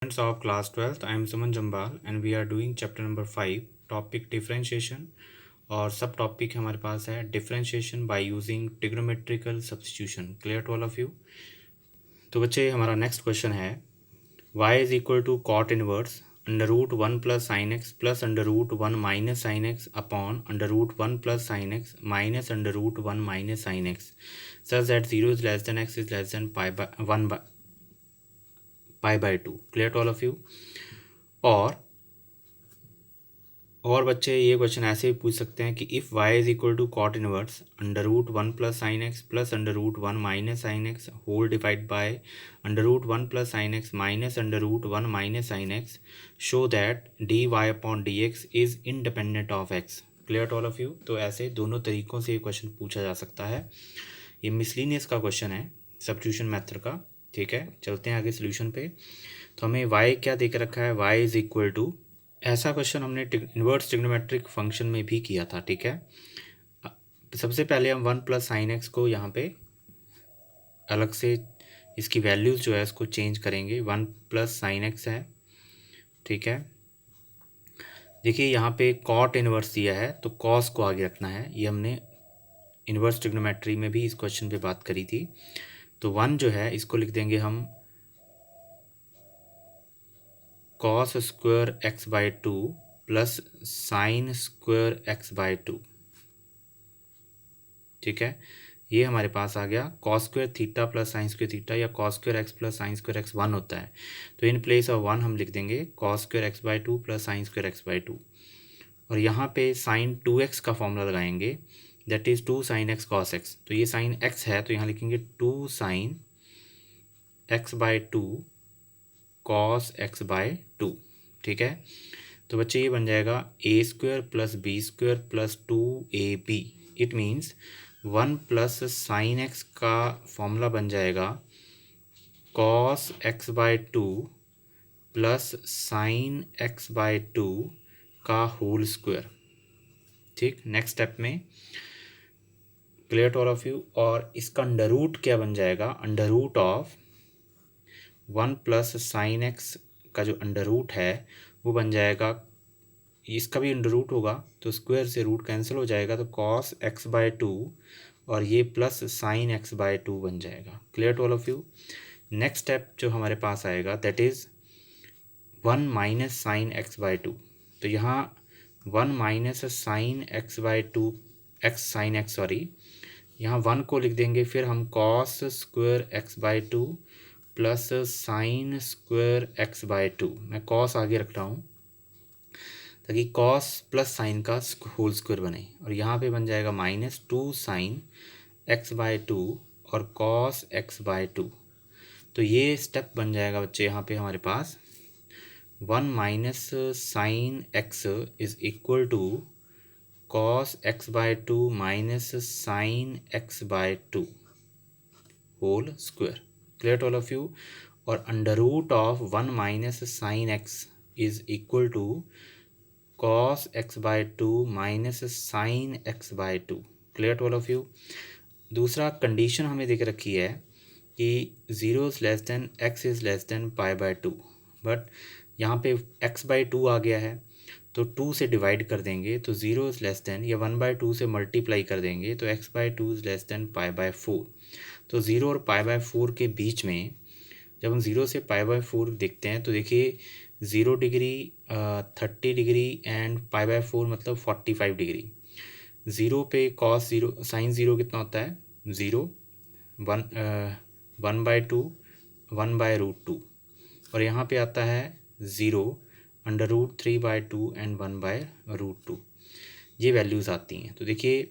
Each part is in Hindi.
Students of class 12th, I am Suman Jambal and we are doing chapter number 5 topic differentiation और सब टॉपिक हमारे पास है differentiation by using trigonometrical substitution. Clear to all of you? तो बच्चे हमारा नेक्स्ट क्वेश्चन है y is equal to cot inverse under root 1 plus sin x plus under root 1 minus sin x upon under root 1 plus sin x minus under root 1 minus sin x such that 0 is less than x is less than pi by 2. Clear to all of you? और बच्चे ये क्वेश्चन ऐसे भी पूछ सकते हैं कि if y is equal to cot inverse under root 1 plus sine x plus under root 1 minus sine x whole divide by under root 1 plus sine x minus under root 1 minus sine x show that d y upon d x is independent of x. Clear to all of you? तो ऐसे दोनों तरीक़ों से ये क्वेश्चन पूछा जा सकता है. ये मिसलिनियस का क्वेश्चन है सब्स्टिट्यूशन मेथड का. ठीक है, चलते हैं आगे सोल्यूशन पे. तो हमें y क्या दे कर रखा है, y इज़ इक्वल टू, ऐसा क्वेश्चन हमने इन्वर्स ट्रिग्नोमेट्रिक फंक्शन में भी किया था. ठीक है, सबसे पहले हम 1 प्लस साइन एक्स को यहाँ पे अलग से इसकी वैल्यूज़ जो है इसको चेंज करेंगे. 1 प्लस साइन एक्स है. ठीक है, देखिए यहाँ पे कॉट इन्वर्स दिया है तो कॉस को आगे रखना है. ये हमने इन्वर्स ट्रिग्नोमेट्री में भी इस क्वेश्चन पे बात करी थी. तो 1 जो है इसको लिख देंगे हम cos square x by 2 plus sine square x by 2. ठीक है, ये हमारे पास आ गया. Cos square theta plus sine square theta या cos square x plus sine square x 1 होता है. तो इन प्लेस ऑफ 1 हम लिख देंगे cos square x by 2 plus sine square x by 2. और यहाँ पे साइन 2x का फॉर्मूला लगाएंगे, that is 2 sine x cos x. तो ये साइन x है तो यहाँ लिखेंगे 2 sine x by 2 cos x by 2. ठीक है, तो बच्चे ये बन जाएगा a square plus b square plus 2ab. It means 1 plus sine x का फॉर्मूला बन जाएगा cos x by 2 plus sine x by 2 का होल स्क्वायर. ठीक, नेक्स्ट स्टेप में. Clear to all of you? और इसका अंडर रूट क्या बन जाएगा, under root of 1 plus sine x का जो अंडर रूट है वो बन जाएगा, इसका भी अंडर रूट होगा तो स्क्वायर से रूट कैंसिल हो जाएगा तो कॉस एक्स बाई 2 और ये प्लस साइन एक्स बाई 2 बन जाएगा. Clear to all of you? Next step जो हमारे पास आएगा that is 1 minus sine x by 2. तो यहाँ 1 minus sine x by 2 x sine x sorry, यहाँ 1 को लिख देंगे. फिर हम cos square x by 2 plus sine square x by 2. मैं कॉस आगे रख रहा हूँ ताकि कॉस प्लस साइन का होल स्क्वायर बने. और यहाँ पे बन जाएगा माइनस 2 साइन एक्स बाई 2 और कॉस एक्स बाई 2. तो ये स्टेप बन जाएगा बच्चे यहाँ पे हमारे पास 1 minus sine x is equal to cos x by 2 minus sine x by 2 whole square. Clear to all of you? और under root of 1 minus sine x is equal to cos x by 2 minus sine x by 2. Clear to all of you? दूसरा कंडीशन हमें देख रखी है कि 0 is less than x is less than pi by 2. But यहाँ पे एक्स बाई 2 आ गया है तो 2 से डिवाइड कर देंगे तो 0 इज़ लेस देन, या 1 बाई 2 से मल्टीप्लाई कर देंगे तो x by 2 is less than pi by 4. तो 0 और पाई बाई 4 के बीच में जब हम 0 से पाई बाई 4 देखते हैं तो देखिए 0 degree 30 degree and pi by 4 मतलब 45 डिग्री. 0 पे कॉस 0 साइन 0 कितना होता है 0, 1 बाई 2 1 बाई रूट 2. और यहाँ पे आता है 0 under root 3 by 2 and 1 by root 2. ये वैल्यूज़ आती हैं. तो देखिए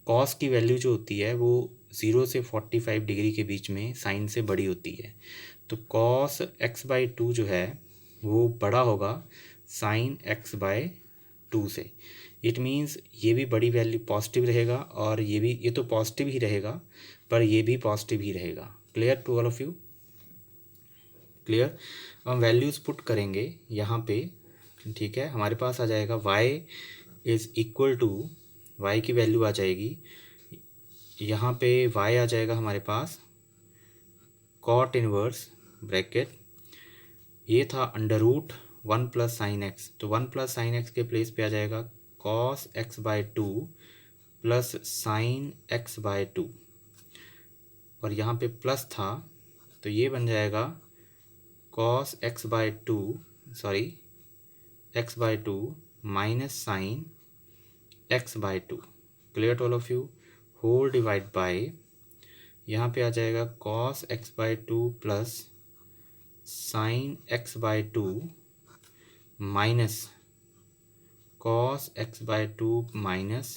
कॉस की वैल्यू जो होती है वो 0 से 45 डिग्री के बीच में साइन से बड़ी होती है. तो कॉस एक्स बाई 2 जो है वो बड़ा होगा साइन एक्स बाई 2 से. इट मीन्स ये भी बड़ी वैल्यू पॉजिटिव रहेगा और ये तो पॉजिटिव ही रहेगा पर ये भी पॉजिटिव ही रहेगा. Clear to all of you? Clear? हम वैल्यूज़ पुट करेंगे यहाँ पे. ठीक है, हमारे पास आ जाएगा y is equal to, y की वैल्यू आ जाएगी यहाँ पे y आ जाएगा हमारे पास कॉट इनवर्स ब्रैकेट ये था under root 1 plus sine x, तो 1 प्लस साइन एक्स के प्लेस पे आ जाएगा cos x by 2 plus sine x by 2, और यहाँ पे प्लस था तो ये बन जाएगा cos x by 2, sorry x by 2 minus sine x by 2, clear to all of you, whole divide by, यहाँ पे आ जाएगा cos x by 2 plus sine x by 2 minus cos x by 2 minus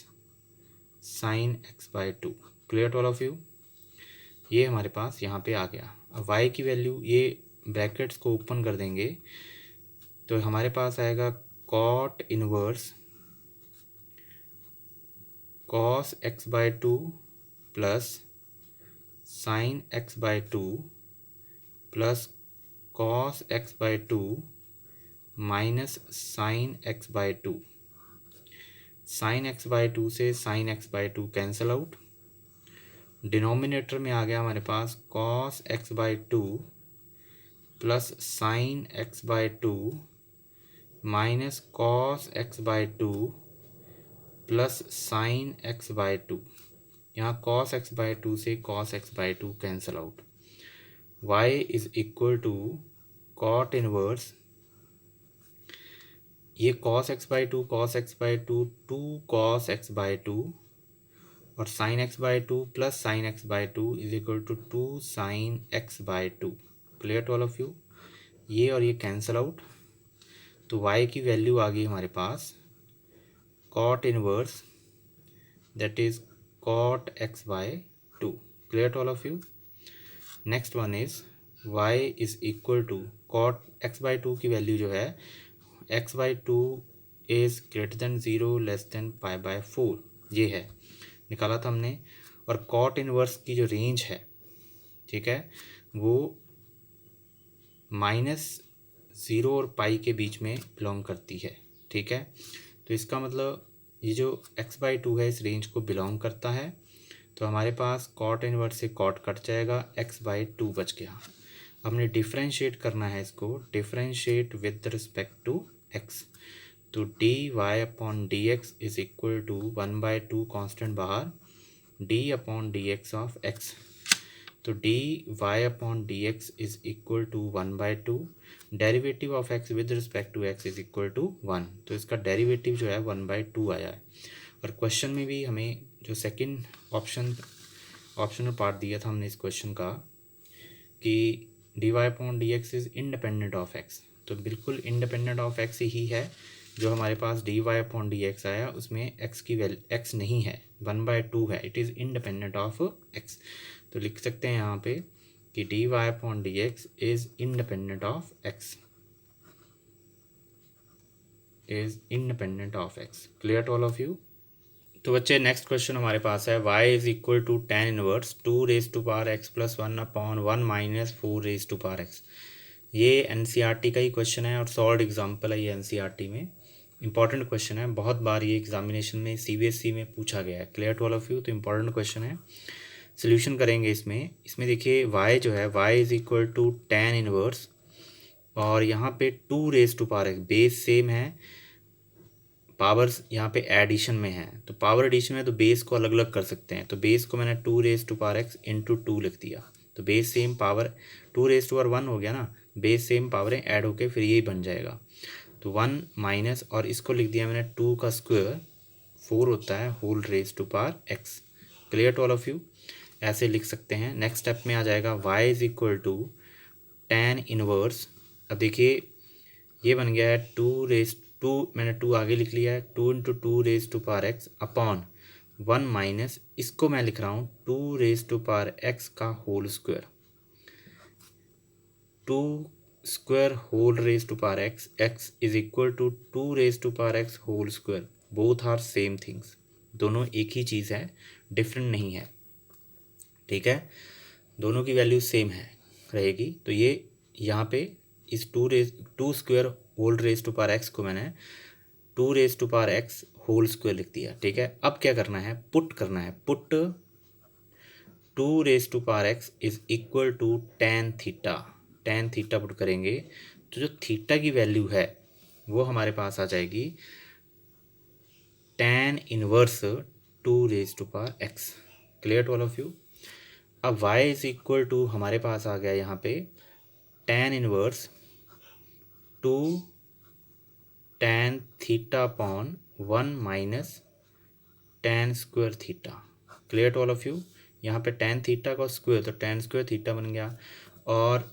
sine x by 2, clear to all of you. ये हमारे पास यहाँ पे आ गया। अब y की वैल्यू, ये ब्रैकेट्स को ओपन कर देंगे तो हमारे पास आएगा cot inverse cos x by 2 plus sine x by 2 plus cos x by 2 minus sine x by 2। Sine x by 2 से sine x by 2 cancel out, denominator में आ गया हमारे पास cos x by 2 plus sine x by 2 minus cos x by 2 plus sine x by 2। यहाँ कॉस एक्स बाय 2 से cos x by 2 cancel out, y is equal to cot inverse, ये cos x by 2 cos x by 2 2 cos x by 2 और sine x by 2 plus sine x by 2 is equal to 2 sine x by 2, clear to all of you. ये और ये कैंसिल आउट, तो y की वैल्यू आ गई हमारे पास cot inverse that is cot x by 2, clear to all of you. Next one is y is equal to cot x by 2 की वैल्यू जो है x by 2 is greater than 0 less than pi by 4, ये है, निकाला था हमने। और कॉट इनवर्स की जो रेंज है, ठीक है, वो -0 और पाई के बीच में बिलोंग करती है, ठीक है। तो इसका मतलब ये जो x बाय 2 है इस रेंज को बिलोंग करता है, तो हमारे पास कॉट इनवर्स से कॉट कट जाएगा, x बाय 2 बच गया। हमने डिफ्रेंशिएट करना है इसको, differentiate with respect to x, तो dy upon d x is equal to 1/2 constant बाहर d upon d x of x, तो dy upon d x is equal to 1/2, derivative of x with respect to x is equal to 1, तो इसका डेरिवेटिव जो है 1/2 आया है। और क्वेश्चन में भी हमें जो सेकंड ऑप्शनल पार्ट दिया था हमने इस क्वेश्चन का कि dy upon d x is independent of x, तो बिल्कुल इंडिपेंडेंट ऑफ x ही है। जो हमारे पास dy अपॉन डी एक्स आया उसमें x की वैल्यू x नहीं है, 1/2 है, it is independent of x। तो लिख सकते हैं यहाँ पे कि dy upon d x is independent of x, is independent of x, clear to all of you. तो बच्चे नेक्स्ट क्वेश्चन हमारे पास है y is equal to tan inverse 2 raise to power x plus 1 upon 1 minus 4 raise to power x। ये एनसीईआरटी का ही क्वेश्चन है और सॉल्व एग्जाम्पल है, ये एनसीईआरटी में इंपॉर्टेंट क्वेश्चन है, बहुत बार ये एग्जामिनेशन में सीबीएसई में पूछा गया है, clear to all of you. तो इंपॉर्टेंट क्वेश्चन है, सोल्यूशन करेंगे इसमें देखिए y जो है y is equal to tan inverse, और यहाँ पे 2 raise to power x, base same है, पावर्स यहाँ पे एडिशन में है, तो पावर एडिशन में तो बेस को अलग अलग कर सकते हैं, तो बेस को मैंने 2 raise to power x into 2 लिख दिया, तो base same power 2 raise to power 1 हो गया ना, बेस सेम पावरें ऐड होके फिर यही बन जाएगा, तो 1 माइनस और इसको लिख दिया मैंने 2 का स्क्वायर 4 होता है whole raise to power x, clear to all of you, ऐसे लिख सकते हैं। नेक्स्ट स्टेप में आ जाएगा y is equal to tan inverse, अब देखिए ये बन गया है 2 मैंने 2 आगे लिख लिया है, 2 into 2 raise to power x upon 1 minus इसको मैं लिख रहा हूँ 2 रेज टू पावर x का whole square, 2 square whole raise to power x is equal to 2 raise to power x whole square, both are same things, दोनों एक ही चीज़ है, डिफरेंट नहीं है, ठीक है, दोनों की वैल्यू सेम है रहेगी। तो ये यहाँ पे इस 2 square whole raise to power x को मैंने 2 raise to power x whole square लिख दिया, ठीक है। अब क्या करना है, पुट करना है, put 2 raise to power x is equal to tan theta put करेंगे तो जो थीटा की वैल्यू है वो हमारे पास आ जाएगी tan inverse 2⁻x। Clear to all of you. अब y इज इक्वल टू हमारे पास आ गया यहाँ पे tan inverse 2 tan theta upon 1 minus tan square theta. Clear to all of you. यहाँ पे tan थीटा का स्क्वायर तो tan स्क्वायर थीटा बन गया, और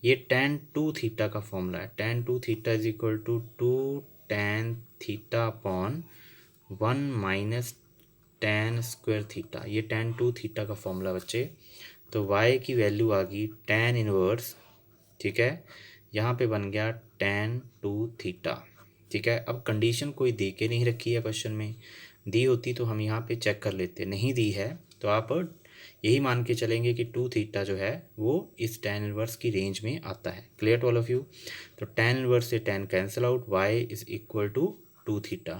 ये tan 2 थीटा का फॉर्मूला है। tan 2 theta is equal to 2 tan theta upon 1 minus tan square theta. ये tan 2 थीटा का फॉर्मूला बच्चे। तो y की वैल्यू आ गई tan इनवर्स, ठीक है, यहाँ पे बन गया tan 2 थीटा। ठीक है, अब कंडीशन कोई दे के नहीं रखी है क्वेश्चन में, दी होती तो हम यहाँ पे चेक कर लेते, नहीं दी है तो आप यही मान के चलेंगे कि 2 थीटा जो है वो इस tan इनवर्स की रेंज में आता है। Clear to all of you. तो tan इनवर्स से tan cancel out, y is equal to 2 theta.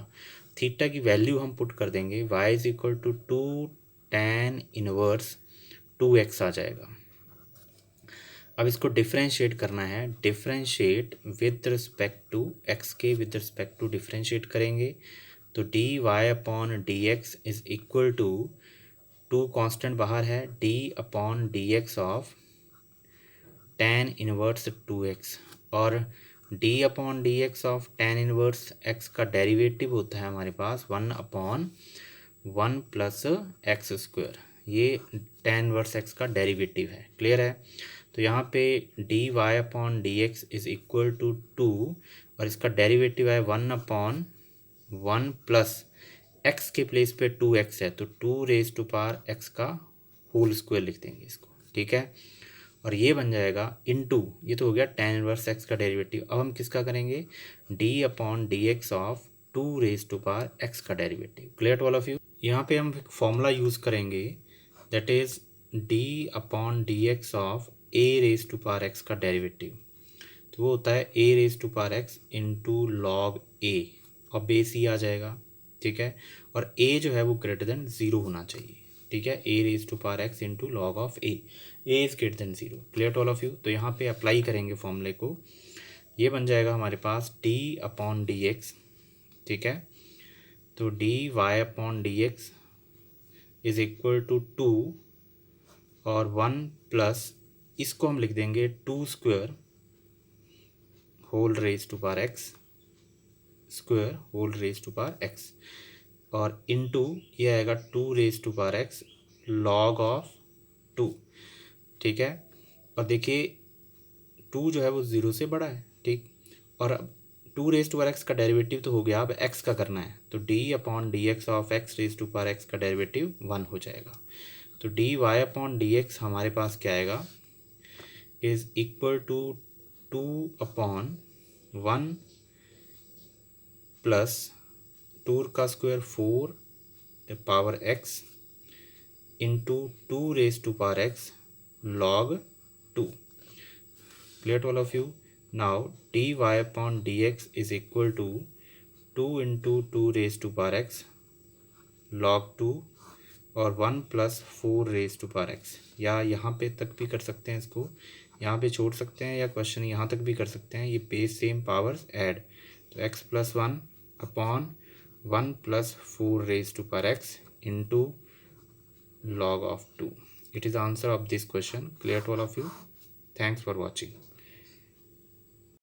Theta की वैल्यू हम पुट कर देंगे, y is equal to 2 tan inverse 2x आ जाएगा। अब इसको डिफ्रेंशिएट करना है, differentiate with respect to x के विद रिस्पेक्ट टू डिफ्रेंशिएट करेंगे तो dy upon dx is equal to 2 constant बाहर है, d upon dx of tan inverse 2x, और d upon dx of tan inverse x का डेरिवेटिव होता है हमारे पास 1 अपॉन 1 प्लस एक्स स्क्वायर। ये tan इनवर्स x का डेरिवेटिव है। क्लियर है। तो यहाँ पे dy upon dx is equal to 2 और इसका डेरिवेटिव है 1 अपॉन 1 प्लस x के प्लेस पे 2x है तो 2⁻x का होल स्क्वायर लिख देंगे इसको। ठीक है, और ये बन जाएगा इनटू, ये तो हो गया tan इनवर्स x का डेरिवेटिव। अब हम किसका करेंगे, d upon dx of 2⁻x का derivative. Clear to all of you. यहाँ पे हम एक फॉर्मूला यूज़ करेंगे, that is d upon dx of a⁻x का डेरिवेटिव। तो वो होता है a⁻x इंटू लॉग a, और बेस ही आ जाएगा। ठीक है, और a जो है वो ग्रेटर देन 0 होना चाहिए। ठीक है, a⁻x into log of a is greater than 0। Clear to all of you. तो यहाँ पे अप्लाई करेंगे फॉर्मूले को, ये बन जाएगा हमारे पास d अपॉन dx। ठीक है, तो dy upon dx is equal to 2 और 1 प्लस, इसको हम लिख देंगे 2 square whole raise to power x square whole raise to power x, और इनटू ये आएगा 2⁻x लॉग ऑफ 2। ठीक है, और देखिए 2 जो है वो 0 से बड़ा है। ठीक, और अब 2⁻x का डेरिवेटिव तो हो गया, अब x का करना है तो d upon dx of x⁻x का डेरिवेटिव 1 हो जाएगा। तो dy अपॉन dx हमारे पास क्या आएगा, is equal to 2 upon 1 plus 2 का square 4 power x into 2⁻x log 2। Clear to all of you. Now dy upon dx is equal to 2 into 2⁻x log 2 और 1 प्लस 4⁻x, या यहाँ पे तक भी कर सकते हैं, इसको यहाँ पे छोड़ सकते हैं, या क्वेश्चन यहाँ तक भी कर सकते हैं। ये बेस सेम पावर्स ऐड, तो x plus 1 upon 1 plus 4⁻x into log of 2। It is answer of this question. Clear to all of you. Thanks for watching.